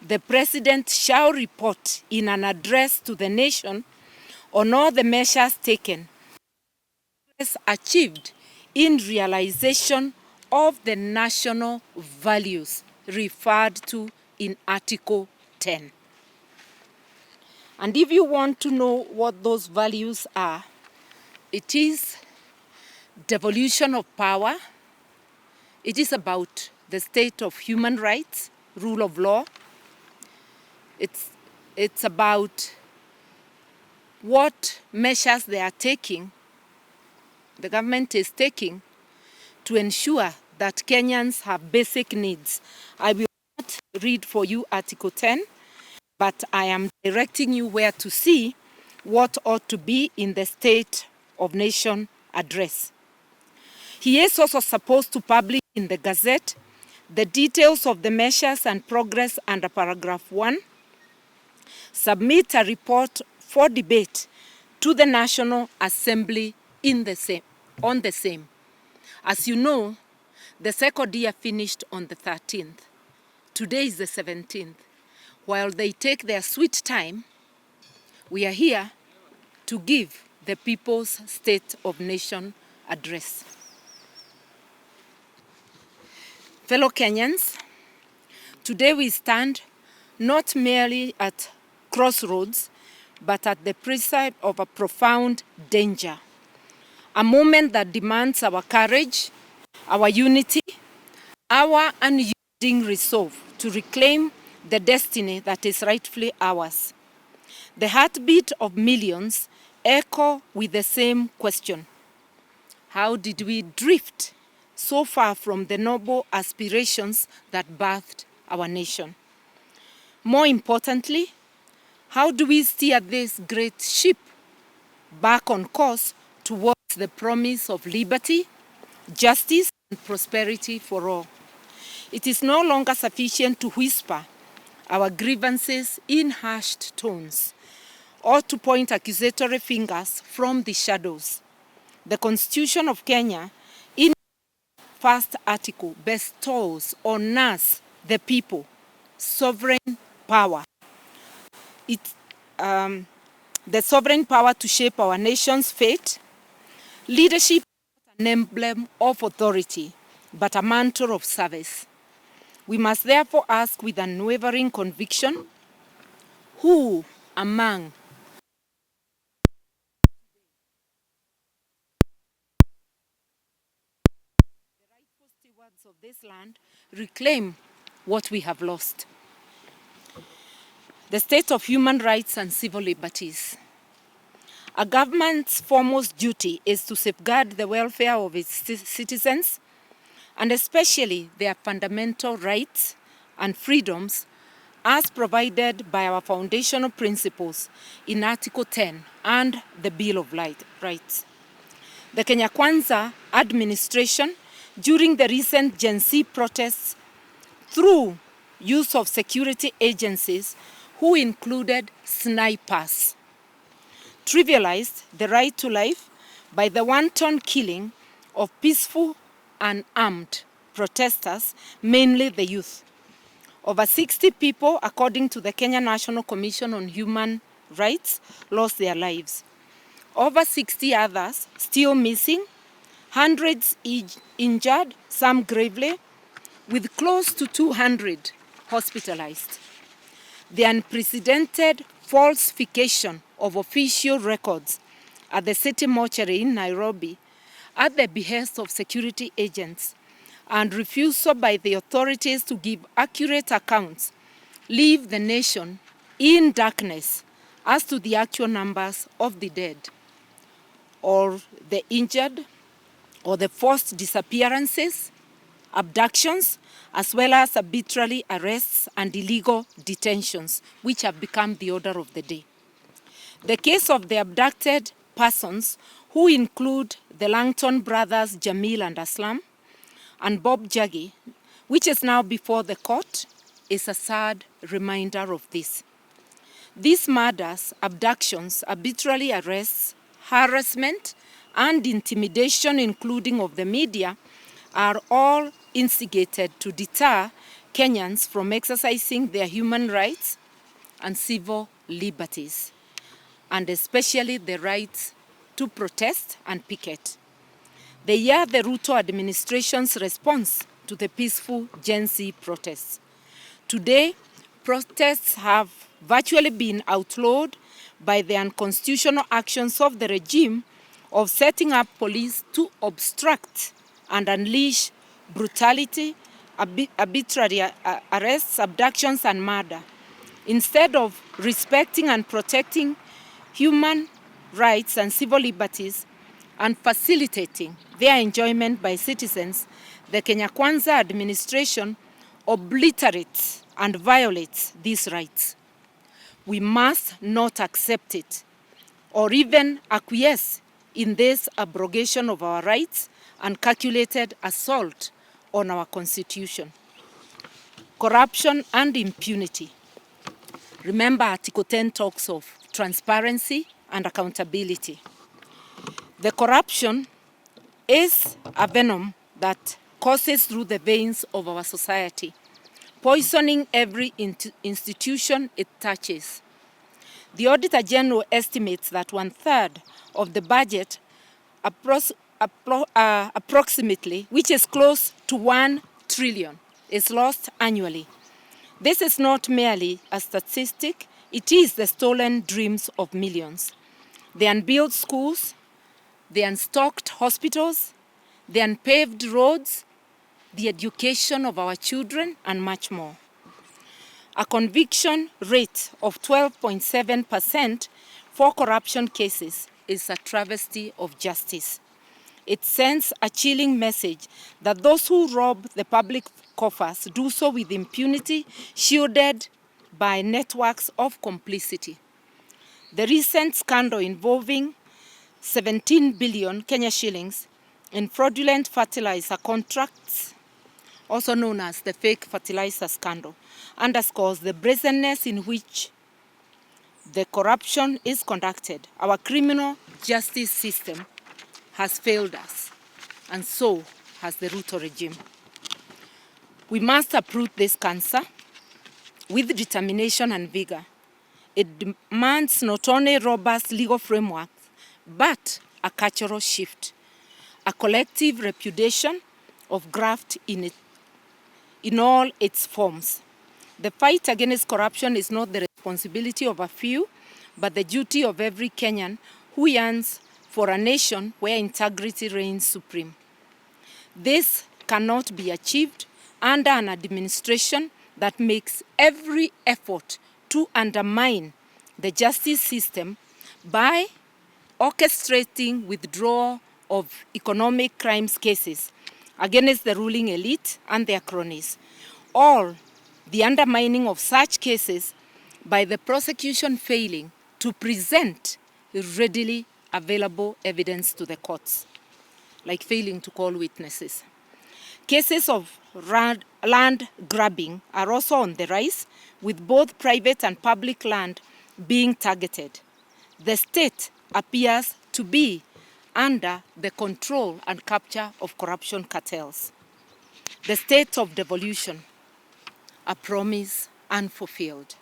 the President shall report in an address to the nation on all the measures taken, achieved in realization of the national values referred to in Article 10. And if you want to know what those values are, it is devolution of power. It is about the state of human rights, rule of law. It's about what measures they are taking, the government is taking, to ensure that Kenyans have basic needs. I will not read for you Article 10, but I am directing you where to see what ought to be in the State of Nation address. He is also supposed to publish in the Gazette the details of the measures and progress under paragraph 1, submit a report for debate to the National Assembly on the same. As you know, the second year finished on the 13th. Today is the 17th. While they take their sweet time, we are here to give the People's State of Nation address. Fellow Kenyans, today we stand not merely at crossroads, but at the precipice of a profound danger. A moment that demands our courage, our unity, our unyielding resolve to reclaim the destiny that is rightfully ours. The heartbeat of millions echo with the same question. How did we drift so far from the noble aspirations that birthed our nation? More importantly, how do we steer this great ship back on course towards the promise of liberty, justice, and prosperity for all? It is no longer sufficient to whisper our grievances in hushed tones or to point accusatory fingers from the shadows. The Constitution of Kenya, in its first article, bestows on us, the people, sovereign power. The sovereign power to shape our nation's fate. Leadership is not an emblem of authority, but a mantle of service. We must therefore ask with unwavering conviction, who among the rightful stewards of this land reclaim what we have lost? The state of human rights and civil liberties. A government's foremost duty is to safeguard the welfare of its citizens, and especially their fundamental rights and freedoms as provided by our foundational principles in Article 10 and the Bill of Rights. The Kenya Kwanza administration, during the recent Gen Z protests, through use of security agencies who included snipers, trivialized the right to life by the wanton killing of peaceful and armed protesters, mainly the youth. Over 60 people, according to the Kenya National Commission on Human Rights, lost their lives. Over 60 others still missing, hundreds injured, some gravely, with close to 200 hospitalized. The unprecedented falsification of official records at the city mortuary in Nairobi at the behest of security agents and refusal by the authorities to give accurate accounts leave the nation in darkness as to the actual numbers of the dead or the injured or the forced disappearances, abductions, as well as arbitrary arrests and illegal detentions, which have become the order of the day. The case of the abducted persons, who include the Langton brothers Jamil and Aslam, and Bob Jagi, which is now before the court, is a sad reminder of this. These murders, abductions, arbitrary arrests, harassment, and intimidation, including of the media, are all instigated to deter Kenyans from exercising their human rights and civil liberties, and especially the right to protest and picket. They are the Ruto administration's response to the peaceful Gen Z protests. Today, protests have virtually been outlawed by the unconstitutional actions of the regime of setting up police to obstruct and unleash brutality, arbitrary arrests, abductions, and murder. Instead of respecting and protecting human rights and civil liberties and facilitating their enjoyment by citizens, the Kenya Kwanza administration obliterates and violates these rights. We must not accept it or even acquiesce in this abrogation of our rights and calculated assault on our constitution. Corruption and impunity. Remember, Article 10 talks of transparency and accountability. The corruption is a venom that courses through the veins of our society, poisoning every institution it touches. The Auditor General estimates that 1/3 of the budget, approximately, which is close to 1 trillion, is lost annually. This is not merely a statistic, it is the stolen dreams of millions. The unbuilt schools, the unstocked hospitals, the unpaved roads, the education of our children, and much more. A conviction rate of 12.7% for corruption cases is a travesty of justice. It sends a chilling message that those who rob the public coffers do so with impunity, shielded by networks of complicity. The recent scandal involving 17 billion Kenya shillings in fraudulent fertilizer contracts, also known as the fake fertilizer scandal, underscores the brazenness in which the corruption is conducted. Our criminal justice system has failed us, and so has the Ruto regime. We must uproot this cancer with determination and vigor. It demands not only robust legal frameworks, but a cultural shift, a collective repudiation of graft in all its forms. The fight against corruption is not the responsibility of a few, but the duty of every Kenyan who yearns for a nation where integrity reigns supreme. This cannot be achieved under an administration that makes every effort to undermine the justice system by orchestrating withdrawal of economic crimes cases against the ruling elite and their cronies, or the undermining of such cases by the prosecution failing to present readily available evidence to the courts, like failing to call witnesses. Cases of land grabbing are also on the rise, with both private and public land being targeted. The state appears to be under the control and capture of corruption cartels. The state of devolution, a promise unfulfilled.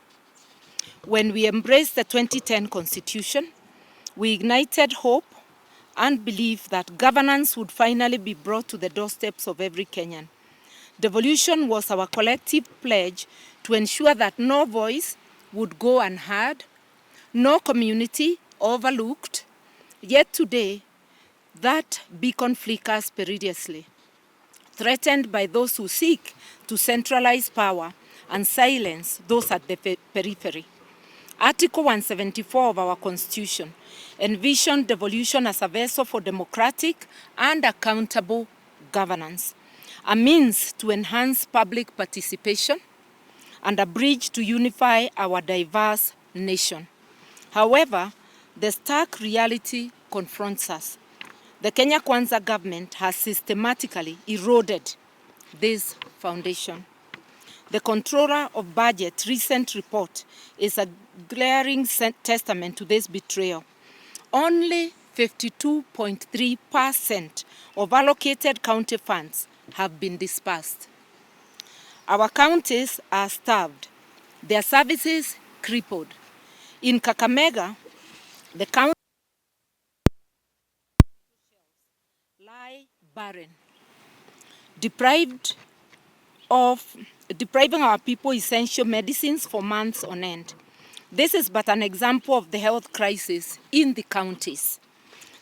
When we embraced the 2010 Constitution, we ignited hope and belief that governance would finally be brought to the doorsteps of every Kenyan. Devolution was our collective pledge to ensure that no voice would go unheard, no community overlooked. Yet today, that beacon flickers perilously, threatened by those who seek to centralize power and silence those at the periphery. Article 174 of our Constitution envisioned devolution as a vessel for democratic and accountable governance, a means to enhance public participation, and a bridge to unify our diverse nation. However, the stark reality confronts us. The Kenya Kwanza government has systematically eroded this foundation. The Controller of Budget's recent report is a glaring testament to this betrayal. Only 52.3% of allocated county funds have been dispersed. Our counties are starved, their services crippled. In Kakamega, the county lie barren, depriving our people essential medicines for months on end. This is but an example of the health crisis in the counties.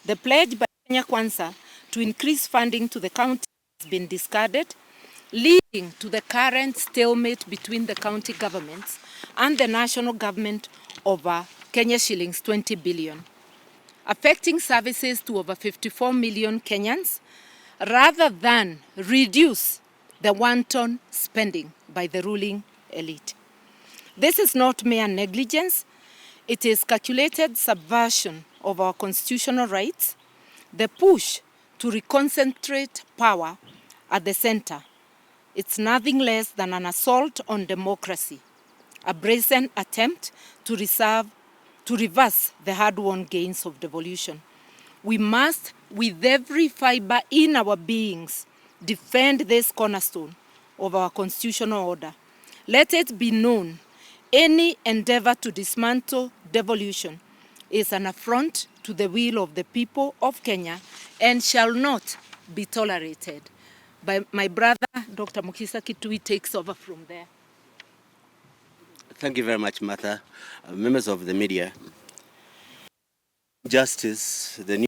The pledge by Kenya Kwanza to increase funding to the county has been discarded, leading to the current stalemate between the county governments and the national government over Kenya shillings 20 billion, affecting services to over 54 million Kenyans, rather than reduce the wanton spending by the ruling elite. This is not mere negligence, it is calculated subversion of our constitutional rights, the push to reconcentrate power at the center. It's nothing less than an assault on democracy, a brazen attempt to reverse the hard-won gains of devolution. We must, with every fiber in our beings, defend this cornerstone of our constitutional order. Let it be known, any endeavor to dismantle devolution is an affront to the will of the people of Kenya and shall not be tolerated. My brother, Dr. Mukisa Kitui, takes over from there. Thank you very much, Martha. Members of the media, justice, the new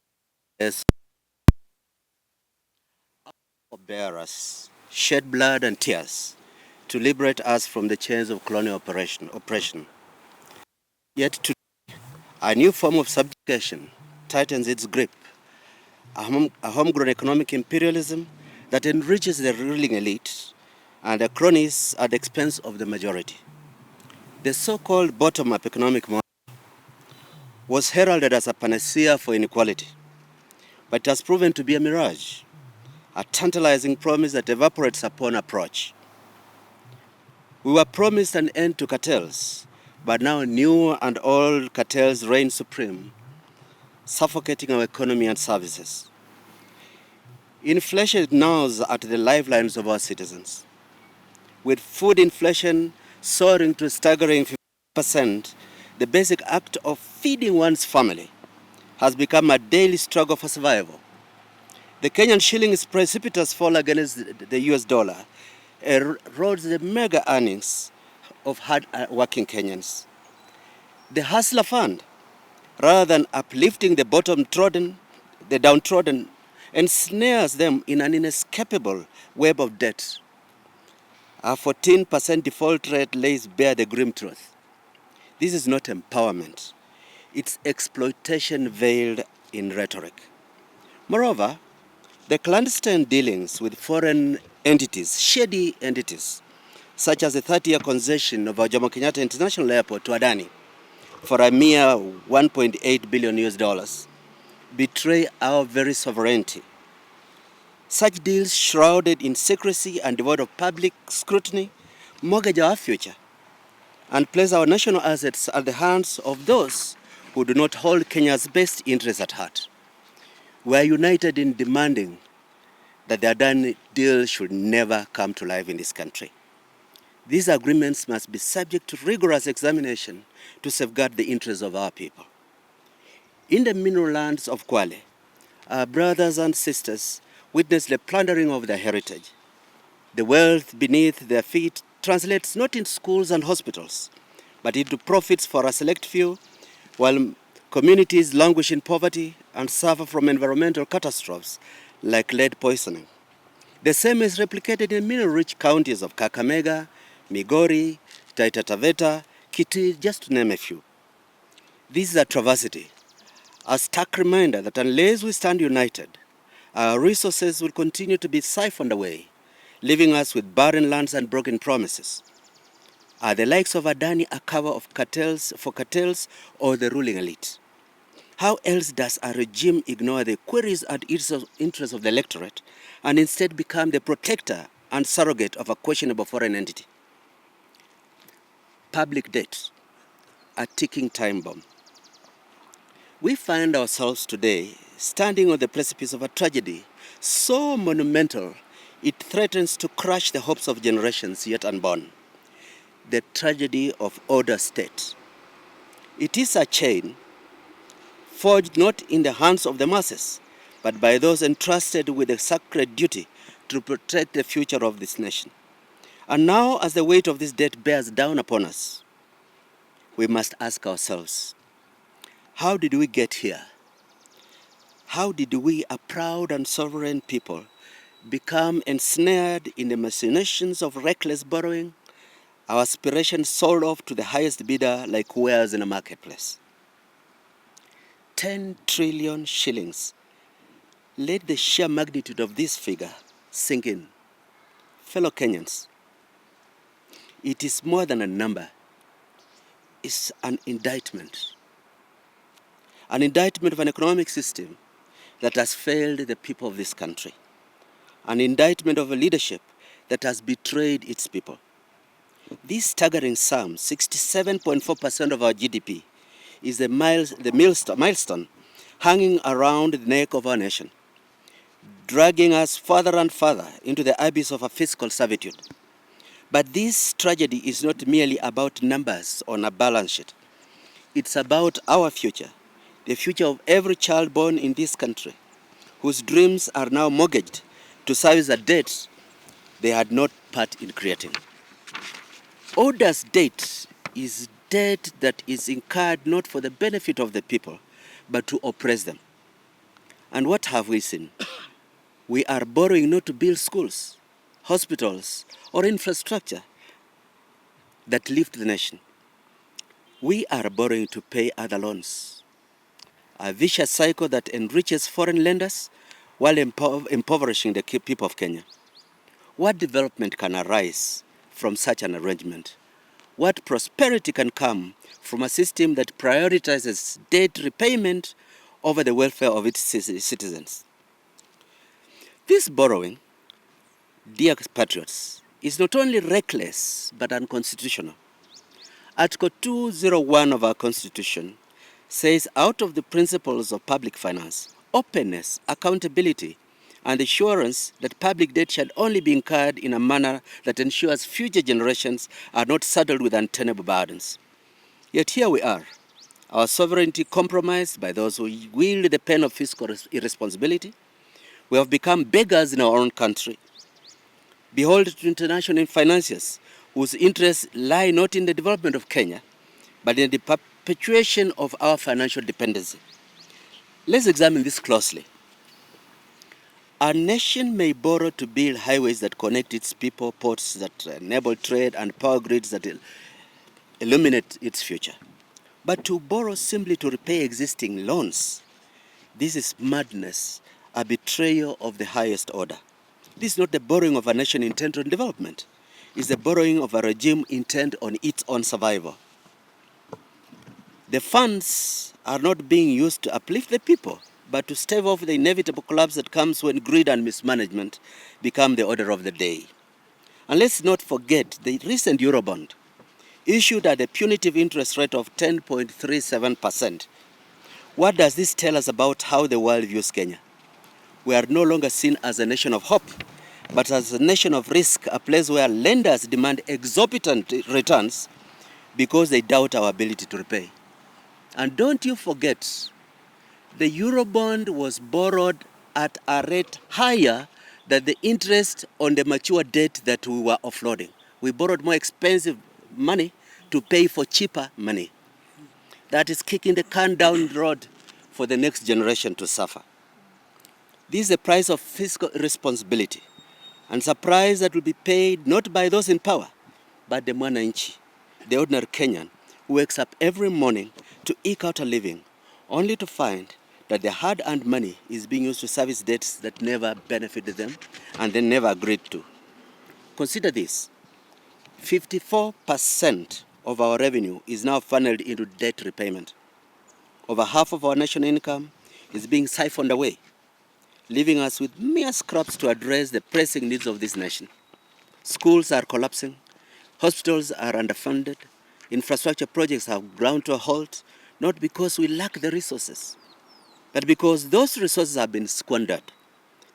bearers shed blood and tears to liberate us from the chains of colonial oppression. Yet today, a new form of subjugation tightens its grip, a homegrown economic imperialism that enriches the ruling elite and the cronies at the expense of the majority. The so-called bottom-up economic model was heralded as a panacea for inequality, but it has proven to be a mirage, a tantalizing promise that evaporates upon approach. We were promised an end to cartels, but now new and old cartels reign supreme, suffocating our economy and services. Inflation gnaws at the lifelines of our citizens. With food inflation soaring to a staggering 50%, the basic act of feeding one's family has become a daily struggle for survival. The Kenyan shilling's precipitous fall against the US dollar erodes the mega earnings of hard-working Kenyans. The Hustler Fund, rather than uplifting the downtrodden, ensnares them in an inescapable web of debt. A 14% default rate lays bare the grim truth. This is not empowerment. It's exploitation veiled in rhetoric. Moreover, the clandestine dealings with foreign entities, shady entities, such as the 30-year concession of our Jomo Kenyatta International Airport to Adani for a mere $1.8 billion US, betray our very sovereignty. Such deals, shrouded in secrecy and devoid of public scrutiny, mortgage our future and place our national assets at the hands of those who do not hold Kenya's best interests at heart. We are united in demanding that the Adani deal should never come to life in this country. These agreements must be subject to rigorous examination to safeguard the interests of our people. In the mineral lands of Kwale, our brothers and sisters witness the plundering of their heritage. The wealth beneath their feet translates not in schools and hospitals, but into profits for a select few, while communities languish in poverty and suffer from environmental catastrophes like lead poisoning. The same is replicated in mineral-rich counties of Kakamega, Migori, Taita Taveta, Kitui, just to name a few. This is a travesty, a stark reminder that unless we stand united, our resources will continue to be siphoned away, leaving us with barren lands and broken promises. Are the likes of Adani a cover of cartels or the ruling elite? How else does a regime ignore the queries and interests of the electorate and instead become the protector and surrogate of a questionable foreign entity? Public debt, a ticking time bomb. We find ourselves today standing on the precipice of a tragedy so monumental It threatens to crush the hopes of generations yet unborn. The tragedy of order state. It is a chain forged not in the hands of the masses, but by those entrusted with the sacred duty to protect the future of this nation. And now, as the weight of this debt bears down upon us, we must ask ourselves, how did we get here? How did we, a proud and sovereign people, become ensnared in the machinations of reckless borrowing, our aspirations sold off to the highest bidder like wares in a marketplace? 10 trillion shillings. Let the sheer magnitude of this figure sink in. Fellow Kenyans, it is more than a number. It's an indictment. An indictment of an economic system that has failed the people of this country. An indictment of a leadership that has betrayed its people. This staggering sum, 67.4% of our GDP, is the milestone hanging around the neck of our nation, dragging us further and further into the abyss of a fiscal servitude. But this tragedy is not merely about numbers on a balance sheet. It's about our future, the future of every child born in this country, whose dreams are now mortgaged to service a debt they had not part in creating. Order's debt is debt that is incurred not for the benefit of the people, but to oppress them. And what have we seen? We are borrowing not to build schools, hospitals, or infrastructure that lift the nation. We are borrowing to pay other loans. A vicious cycle that enriches foreign lenders while impoverishing the people of Kenya. What development can arise from such an arrangement? What prosperity can come from a system that prioritizes debt repayment over the welfare of its citizens? This borrowing, dear patriots, is not only reckless but unconstitutional. Article 201 of our Constitution says, out of the principles of public finance, openness, accountability, and assurance that public debt shall only be incurred in a manner that ensures future generations are not saddled with untenable burdens. Yet here we are, our sovereignty compromised by those who wield the pen of fiscal irresponsibility. We have become beggars in our own country, beholden to international financiers whose interests lie not in the development of Kenya, but in the perpetuation of our financial dependency. Let's examine this closely. A nation may borrow to build highways that connect its people, ports that enable trade, and power grids that illuminate its future. But to borrow simply to repay existing loans, this is madness, a betrayal of the highest order. This is not the borrowing of a nation intent on development. It's the borrowing of a regime intent on its own survival. The funds are not being used to uplift the people, but to stave off the inevitable collapse that comes when greed and mismanagement become the order of the day. And let's not forget the recent Eurobond, issued at a punitive interest rate of 10.37%. What does this tell us about how the world views Kenya? We are no longer seen as a nation of hope, but as a nation of risk, a place where lenders demand exorbitant returns because they doubt our ability to repay. And don't you forget, the Eurobond was borrowed at a rate higher than the interest on the mature debt that we were offloading. We borrowed more expensive money to pay for cheaper money. That is kicking the can down the road for the next generation to suffer. This is the price of fiscal irresponsibility, and it's a price that will be paid not by those in power, but the mwananchi, the ordinary Kenyan, who wakes up every morning to eke out a living, only to find that their hard-earned money is being used to service debts that never benefited them and they never agreed to. Consider this. 54% of our revenue is now funneled into debt repayment. Over half of our national income is being siphoned away, leaving us with mere scraps to address the pressing needs of this nation. Schools are collapsing, hospitals are underfunded, infrastructure projects have ground to a halt, not because we lack the resources, but because those resources have been squandered.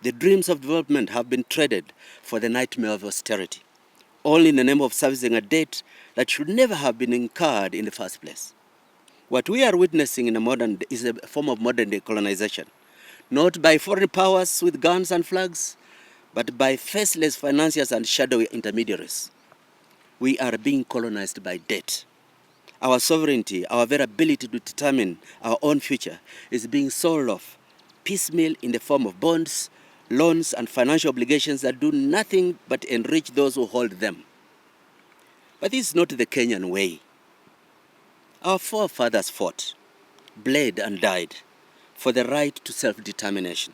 The dreams of development have been traded for the nightmare of austerity, all in the name of servicing a debt that should never have been incurred in the first place. What we are witnessing is a form of modern day colonization, not by foreign powers with guns and flags, but by faceless financiers and shadowy intermediaries. We are being colonized by debt. Our sovereignty, our very ability to determine our own future is being sold off piecemeal in the form of bonds, loans, and financial obligations that do nothing but enrich those who hold them. But this is not the Kenyan way. Our forefathers fought, bled, and died for the right to self-determination.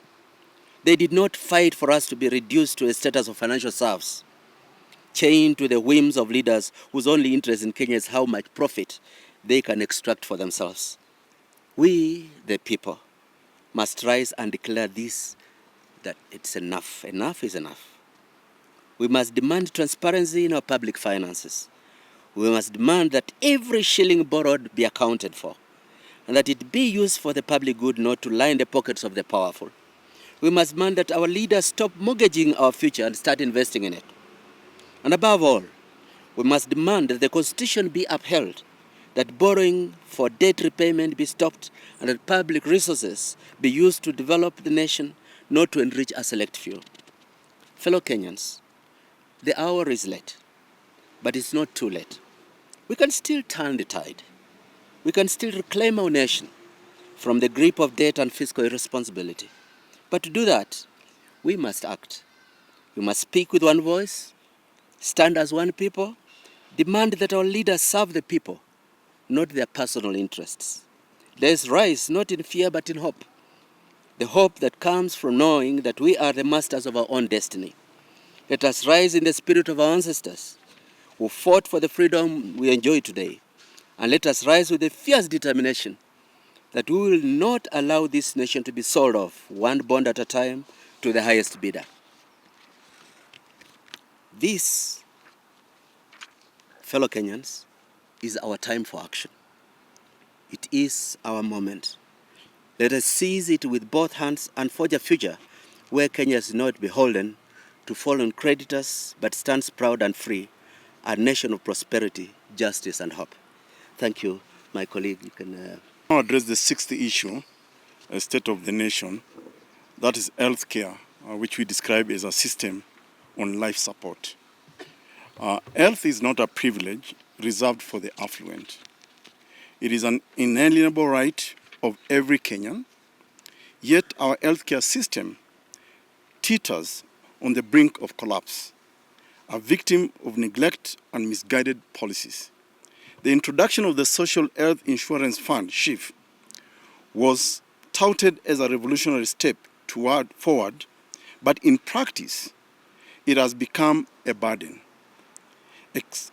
They did not fight for us to be reduced to a status of financial serfs, chained to the whims of leaders whose only interest in Kenya is how much profit they can extract for themselves. We, the people, must rise and declare this, that it's enough. Enough is enough. We must demand transparency in our public finances. We must demand that every shilling borrowed be accounted for, and that it be used for the public good, not to line the pockets of the powerful. We must demand that our leaders stop mortgaging our future and start investing in it. And above all, we must demand that the Constitution be upheld, that borrowing for debt repayment be stopped, and that public resources be used to develop the nation, not to enrich a select few. Fellow Kenyans, the hour is late, but it's not too late. We can still turn the tide. We can still reclaim our nation from the grip of debt and fiscal irresponsibility. But to do that, we must act. We must speak with one voice, stand as one people, demand that our leaders serve the people, not their personal interests. Let us rise not in fear but in hope. The hope that comes from knowing that we are the masters of our own destiny. Let us rise in the spirit of our ancestors who fought for the freedom we enjoy today. And let us rise with a fierce determination that we will not allow this nation to be sold off, one bond at a time, to the highest bidder. This, fellow Kenyans, is our time for action. It is our moment. Let us seize it with both hands and forge a future where Kenya is not beholden to fallen creditors, but stands proud and free, a nation of prosperity, justice, and hope. Thank you, my colleague. You can now address the sixth issue, a state of the nation, that is healthcare, which we describe as a system on life support. Health is not a privilege reserved for the affluent. It is an inalienable right of every Kenyan, yet our healthcare system teeters on the brink of collapse, a victim of neglect and misguided policies. The introduction of the Social Health Insurance Fund, SHIF, was touted as a revolutionary step forward, but in practice, it has become a burden.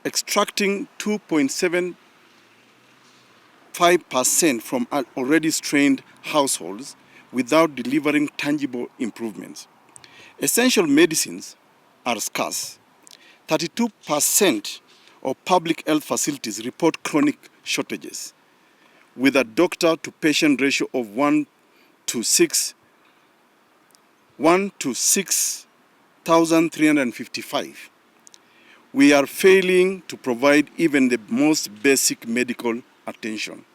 Extracting 2.75% from already strained households without delivering tangible improvements. Essential medicines are scarce. 32% of public health facilities report chronic shortages, with a doctor-to-patient ratio of 1 to 6,355. We are failing to provide even the most basic medical attention.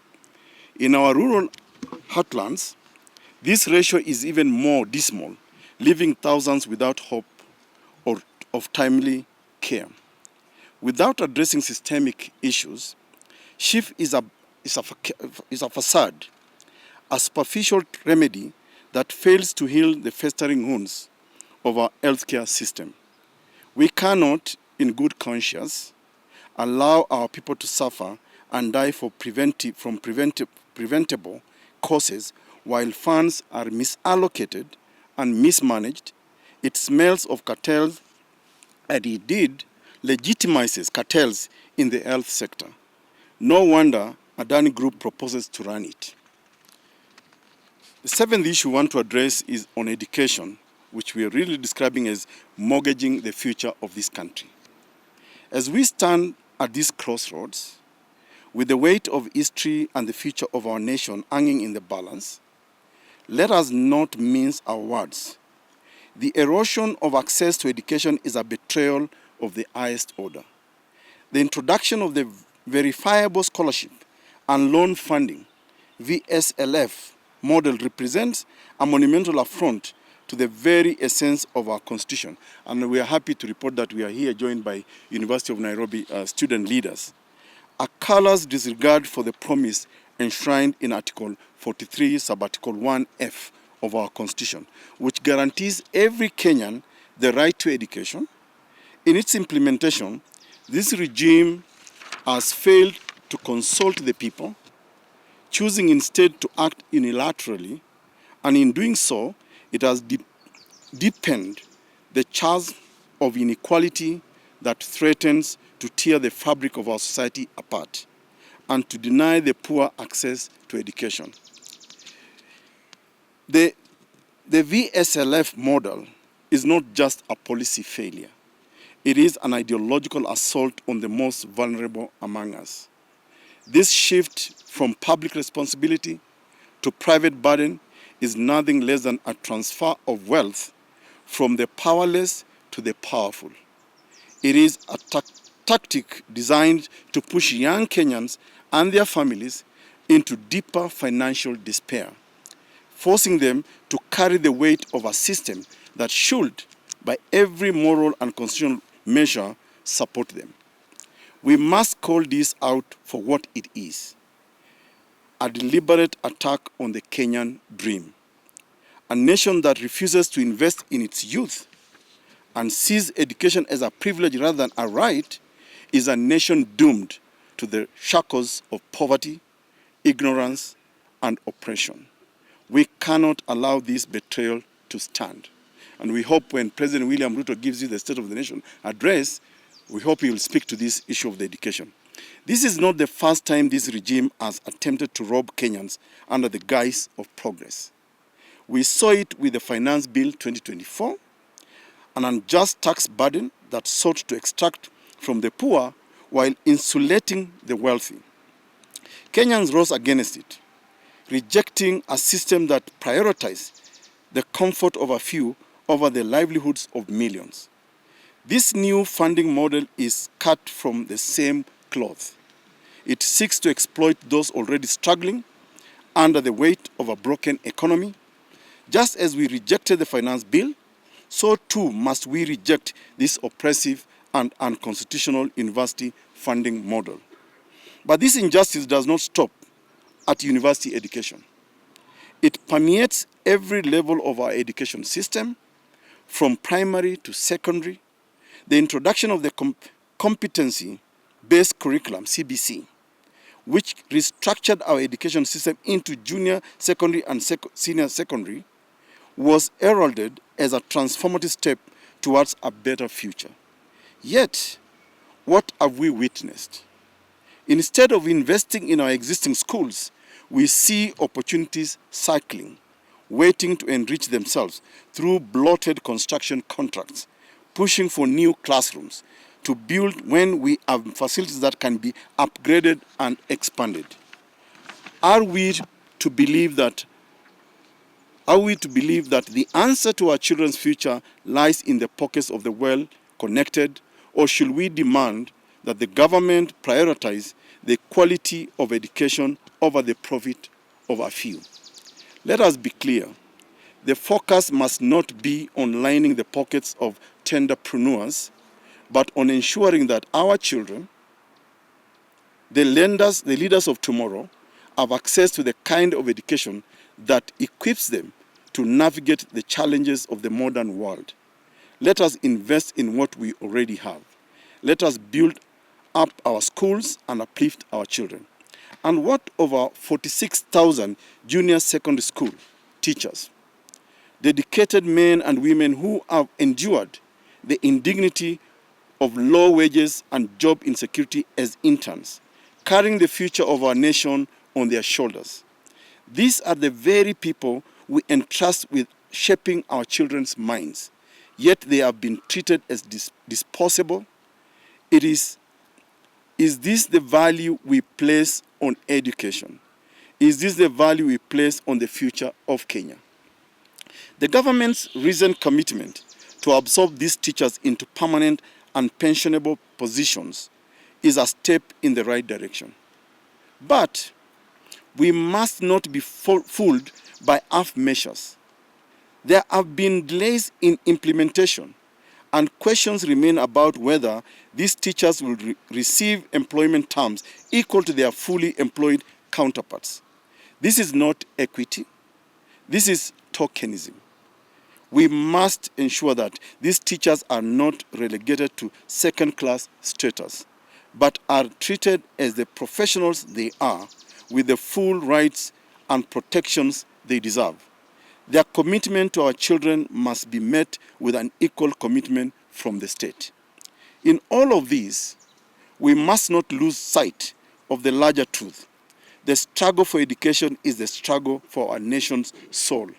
In our rural heartlands, this ratio is even more dismal, leaving thousands without hope of timely care. Without addressing systemic issues, SHIF is a facade, a superficial remedy that fails to heal the festering wounds of our healthcare system. We cannot, in good conscience, allow our people to suffer and die from preventable causes while funds are misallocated and mismanaged. It smells of cartels, and indeed legitimizes cartels in the health sector. No wonder Adani Group proposes to run it. The seventh issue we want to address is on education, which we are really describing as mortgaging the future of this country. As we stand at this crossroads, with the weight of history and the future of our nation hanging in the balance, let us not mince our words. The erosion of access to education is a betrayal of the highest order. The introduction of the verifiable scholarship and loan funding, VSLF, model represents a monumental affront to the very essence of our constitution. And we are happy to report that we are here joined by University of Nairobi student leaders. A callous disregard for the promise enshrined in Article 43, Subarticle 1F of our constitution, which guarantees every Kenyan the right to education. In its implementation, this regime has failed to consult the people, choosing instead to act unilaterally, and in doing so, it has deepened the chasm of inequality that threatens to tear the fabric of our society apart and to deny the poor access to education. The VSLF model is not just a policy failure. It is an ideological assault on the most vulnerable among us. This shift from public responsibility to private burden is nothing less than a transfer of wealth from the powerless to the powerful. It is a tactic designed to push young Kenyans and their families into deeper financial despair, forcing them to carry the weight of a system that should, by every moral and constitutional measure, support them. We must call this out for what it is: a deliberate attack on the Kenyan dream. A nation that refuses to invest in its youth and sees education as a privilege rather than a right is a nation doomed to the shackles of poverty, ignorance, and oppression. We cannot allow this betrayal to stand. And we hope when President William Ruto gives you the State of the Nation address, we hope he will speak to this issue of the education. This is not the first time this regime has attempted to rob Kenyans under the guise of progress. We saw it with the Finance Bill 2024, an unjust tax burden that sought to extract from the poor while insulating the wealthy. Kenyans rose against it, rejecting a system that prioritized the comfort of a few over the livelihoods of millions. This new funding model is cut from the same cloth. It seeks to exploit those already struggling under the weight of a broken economy. Just as we rejected the Finance Bill, so too must we reject this oppressive and unconstitutional university funding model. But this injustice does not stop at university education. It permeates every level of our education system, from primary to secondary. The introduction of the competency-based curriculum, CBC, which restructured our education system into junior secondary and senior secondary, was heralded as a transformative step towards a better future. Yet, what have we witnessed? Instead of investing in our existing schools, we see opportunities cycling, waiting to enrich themselves through bloated construction contracts, pushing for new classrooms to build when we have facilities that can be upgraded and expanded. Are we to believe that the answer to our children's future lies in the pockets of the well-connected, or should we demand that the government prioritize the quality of education over the profit of a few? Let us be clear. The focus must not be on lining the pockets of tenderpreneurs, but on ensuring that our children, the leaders of tomorrow, have access to the kind of education that equips them to navigate the challenges of the modern world. Let us invest in what we already have. Let us build up our schools and uplift our children. And what of our 46,000 junior secondary school teachers, dedicated men and women who have endured the indignity of low wages and job insecurity as interns, carrying the future of our nation on their shoulders? These are the very people we entrust with shaping our children's minds, yet they have been treated as disposable. Is this the value we place on education? Is this the value we place on the future of Kenya? The government's recent commitment to absorb these teachers into permanent and pensionable positions is a step in the right direction. But we must not be fooled by half measures. There have been delays in implementation, and questions remain about whether these teachers will receive employment terms equal to their fully employed counterparts. This is not equity. This is tokenism. We must ensure that these teachers are not relegated to second-class status, but are treated as the professionals they are, with the full rights and protections they deserve. Their commitment to our children must be met with an equal commitment from the state. In all of these, we must not lose sight of the larger truth. The struggle for education is the struggle for our nation's soul.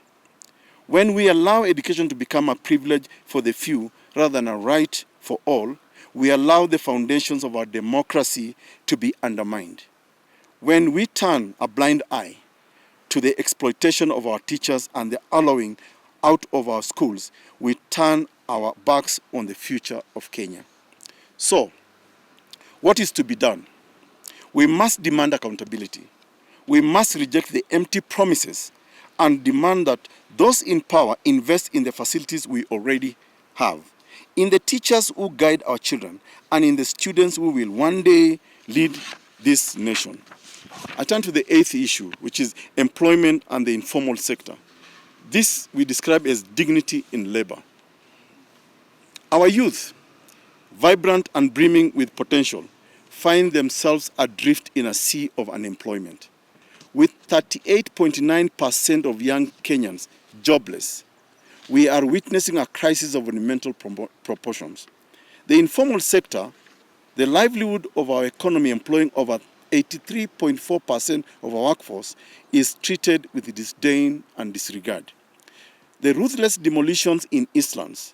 When we allow education to become a privilege for the few rather than a right for all, we allow the foundations of our democracy to be undermined. When we turn a blind eye to the exploitation of our teachers and the hollowing out of our schools, we turn our backs on the future of Kenya. So, what is to be done? We must demand accountability. We must reject the empty promises and demand that those in power invest in the facilities we already have, in the teachers who guide our children, and in the students who will one day lead this nation. I turn to the eighth issue, which is employment and the informal sector. This we describe as dignity in labor. Our youth, vibrant and brimming with potential, find themselves adrift in a sea of unemployment. With 38.9% of young Kenyans jobless, we are witnessing a crisis of monumental proportions. The informal sector, the livelihood of our economy employing over 83.4% of our workforce, is treated with disdain and disregard. The ruthless demolitions in Eastlands,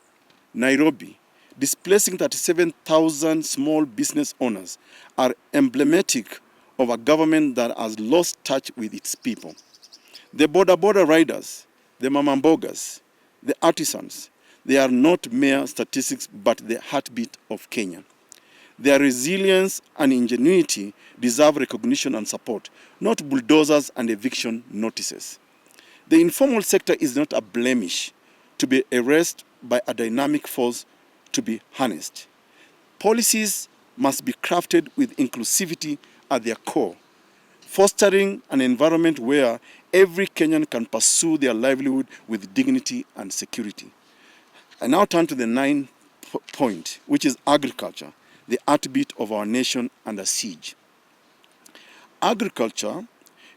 Nairobi, displacing 37,000 small business owners, are emblematic of a government that has lost touch with its people. The border riders, the mamambogas, the artisans, they are not mere statistics but the heartbeat of Kenya. Their resilience and ingenuity deserve recognition and support, not bulldozers and eviction notices. The informal sector is not a blemish to be erased by a dynamic force to be harnessed. Policies must be crafted with inclusivity at their core, fostering an environment where every Kenyan can pursue their livelihood with dignity and security. I now turn to the ninth point, which is agriculture, the heartbeat of our nation under siege. Agriculture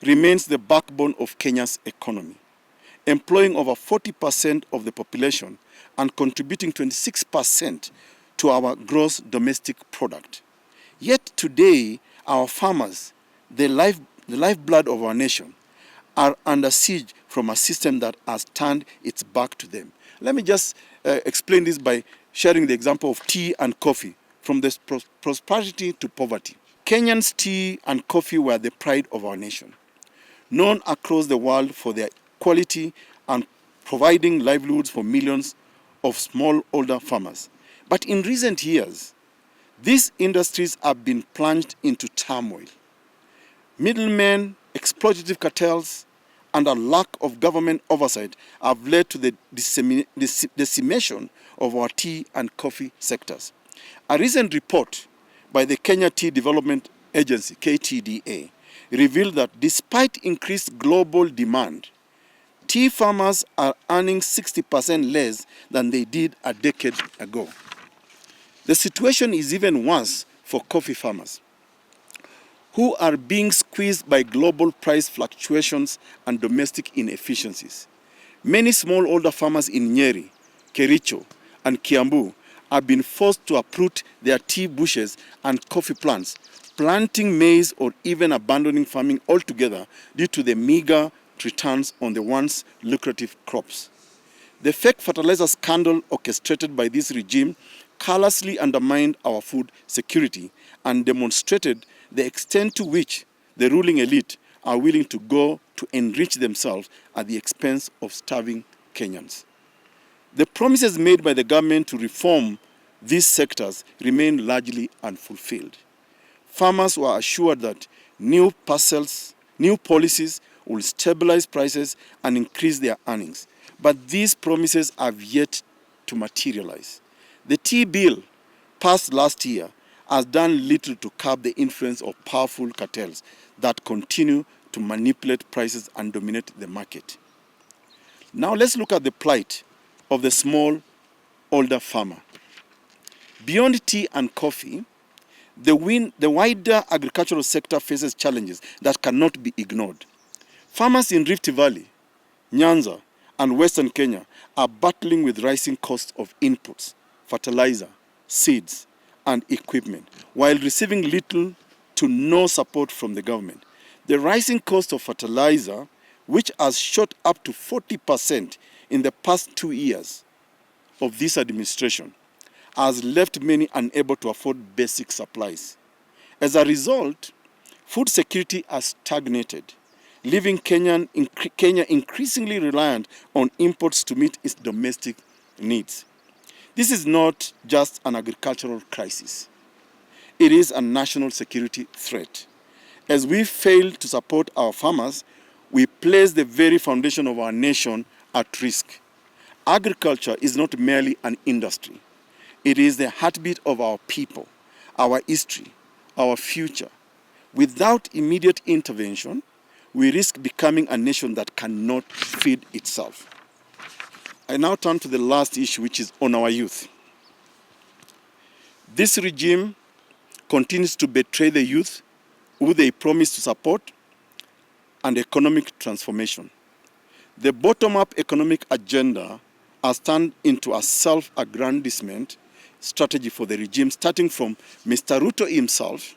remains the backbone of Kenya's economy, employing over 40% of the population and contributing 26% to our gross domestic product. Yet today, our farmers, the lifeblood of our nation, are under siege from a system that has turned its back to them. Let me just explain this by sharing the example of tea and coffee, from this prosperity to poverty. Kenyans' tea and coffee were the pride of our nation, known across the world for their quality and providing livelihoods for millions of smallholder farmers. But in recent years, these industries have been plunged into turmoil. Middlemen, exploitative cartels, and a lack of government oversight have led to the decimation of our tea and coffee sectors. A recent report by the Kenya Tea Development Agency, KTDA, revealed that despite increased global demand, tea farmers are earning 60% less than they did a decade ago. The situation is even worse for coffee farmers, who are being squeezed by global price fluctuations and domestic inefficiencies. Many smallholder farmers in Nyeri, Kericho, and Kiambu have been forced to uproot their tea bushes and coffee plants, planting maize or even abandoning farming altogether due to the meager returns on the once lucrative crops. The fake fertilizer scandal orchestrated by this regime callously undermined our food security and demonstrated the extent to which the ruling elite are willing to go to enrich themselves at the expense of starving Kenyans. The promises made by the government to reform these sectors remain largely unfulfilled. Farmers were assured that new policies will stabilize prices and increase their earnings. But these promises have yet to materialize. The tea bill passed last year has done little to curb the influence of powerful cartels that continue to manipulate prices and dominate the market. Now let's look at the plight of the small older farmer. Beyond tea and coffee, the wider agricultural sector faces challenges that cannot be ignored. Farmers in Rift Valley, Nyanza, and Western Kenya are battling with rising costs of inputs, fertilizer, seeds, and equipment, while receiving little to no support from the government. The rising cost of fertilizer, which has shot up to 40% in the past 2 years of this administration, has left many unable to afford basic supplies. As a result, food security has stagnated, leaving Kenya increasingly reliant on imports to meet its domestic needs. This is not just an agricultural crisis. It is a national security threat. As we fail to support our farmers, we place the very foundation of our nation at risk. Agriculture is not merely an industry. It is the heartbeat of our people, our history, our future. Without immediate intervention, we risk becoming a nation that cannot feed itself. I now turn to the last issue, which is on our youth. This regime continues to betray the youth who they promise to support and economic transformation. The bottom-up economic agenda has turned into a self-aggrandizement strategy for the regime, starting from Mr. Ruto himself.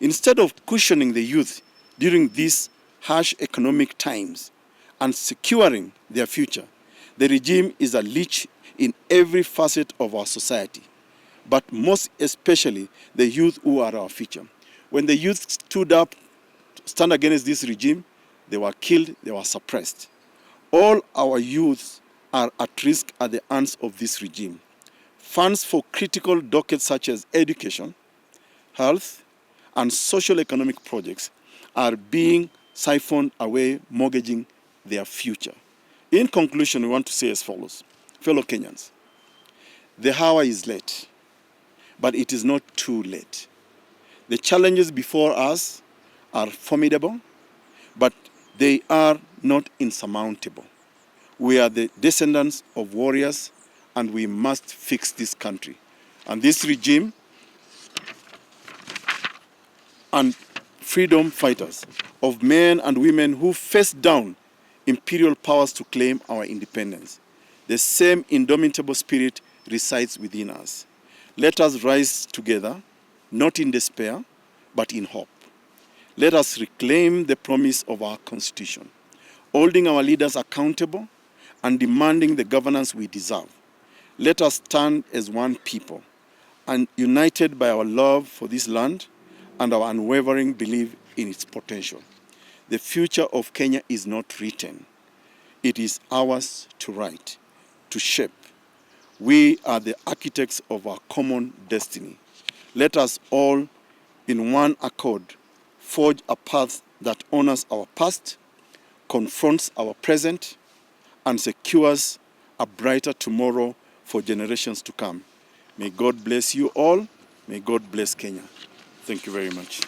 Instead of cushioning the youth during these harsh economic times and securing their future, the regime is a leech in every facet of our society, but most especially the youth who are our future. When the youth stand against this regime, they were killed, they were suppressed. All our youth are at risk at the hands of this regime. Funds for critical dockets such as education, health, and social economic projects are being siphoned away, mortgaging their future. In conclusion, we want to say as follows. Fellow Kenyans, the hour is late, but it is not too late. The challenges before us are formidable, but they are not insurmountable. We are the descendants of warriors, and we must fix this country. And this regime and freedom fighters of men and women who faced down imperial powers to claim our independence. The same indomitable spirit resides within us. Let us rise together, not in despair, but in hope. Let us reclaim the promise of our Constitution, holding our leaders accountable and demanding the governance we deserve. Let us stand as one people, and united by our love for this land and our unwavering belief in its potential. The future of Kenya is not written. It is ours to write, to shape. We are the architects of our common destiny. Let us all, in one accord, forge a path that honors our past, confronts our present, and secures a brighter tomorrow for generations to come. May God bless you all. May God bless Kenya. Thank you very much.